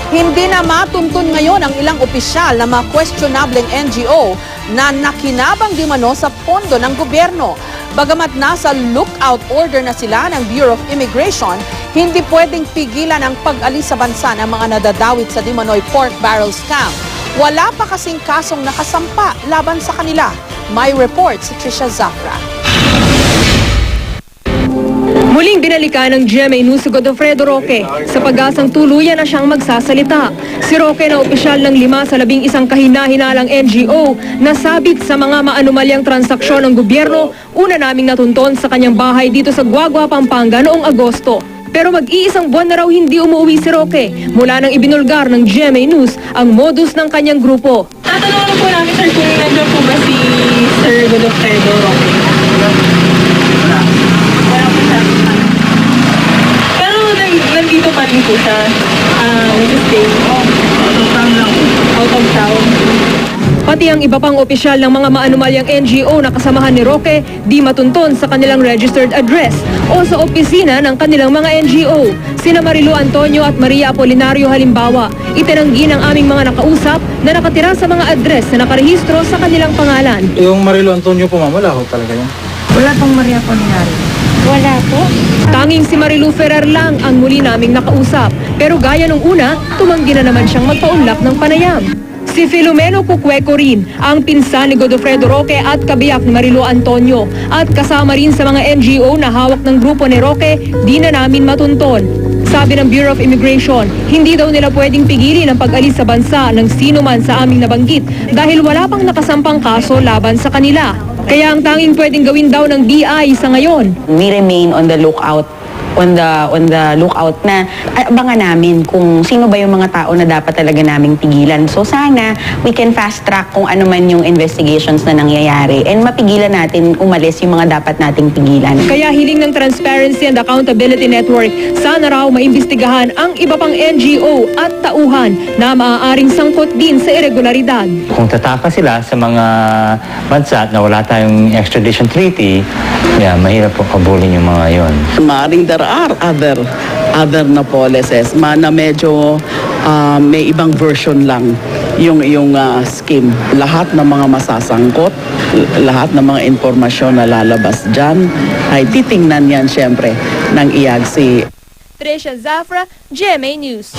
Hindi na matuntun ngayon ang ilang opisyal na mga questionableng NGO na nakinabang di mano sa pondo ng gobyerno. Bagamat nasa lookout order na sila ng Bureau of Immigration, hindi pwedeng pigilan ang pag-alis sa bansa ng mga nadadawit sa di manoy pork barrel scam. Wala pa kasing kasong nakasampa laban sa kanila. May report si Trisha Zafra. Muling binalikan ng GMA News si Godofredo Roque sa pag-asang tuluyan na siyang magsasalita. Si Roque na opisyal ng 5 sa 11 kahina-hinalang NGO na sabit sa mga maanumalyang transaksyon ng gobyerno, una naming natunton sa kanyang bahay dito sa Guagua, Pampanga noong Agosto. Pero mag-iisang buwan na raw hindi umuwi si Roque mula nang ibinulgar ng GMA News ang modus ng kanyang grupo. Tatanungin po namin, sir, kung nandiyan po ba si Sir Godofredo Roque? Wala po siya. Pero nandito pa rin po siya. Nag-stay. Out of town. Pati ang iba pang opisyal ng mga maanumalyang NGO na kasamahan ni Roque di matunton sa kanilang registered address o sa opisina ng kanilang mga NGO. Sina Marilu Antonio at Maria Apolinario halimbawa, itinanggi ng aming mga nakausap na nakatira sa mga address na nakarehistro sa kanilang pangalan. Yung Marilu Antonio po, ma'am, wala ho talaga yan. Wala pong Maria Apolinario. Wala po. Tanging si Marilu Ferrer lang ang muli naming nakausap. Pero gaya nung una, tumanggi na naman siyang magpaunlak ng panayam. Si Filomeno Cucueco rin, ang pinsan ni Godofredo Roque at kabiyak ni Marilu Antonio. At kasama rin sa mga NGO na hawak ng grupo ni Roque, di na namin matunton. Sabi ng Bureau of Immigration, hindi daw nila pwedeng pigilin ang pag-alis sa bansa ng sino man sa aming nabanggit dahil wala pang nakasampang kaso laban sa kanila. Kaya ang tanging pwedeng gawin daw ng BI sa ngayon, We remain on the lookout na abangan namin kung sino ba yung mga tao na dapat talaga naming pigilan. So sana we can fast track kung ano man yung investigations na nangyayari and mapigilan natin umalis yung mga dapat nating pigilan. Kaya hiling ng Transparency and Accountability Network, sana raw maimbestigahan ang iba pang NGO at tauhan na maaaring sangkot din sa irregularidad. Kung tataka sila sa mga bansa na wala tayong extradition treaty, mahirap po kabulin yung mga yon. Maaaring there are other na policies na medyo may ibang version lang yung scheme. Lahat ng mga masasangkot, lahat ng mga impormasyon na lalabas dyan ay titingnan yan syempre ng IAGSI. Trisha Zafra, GMA News.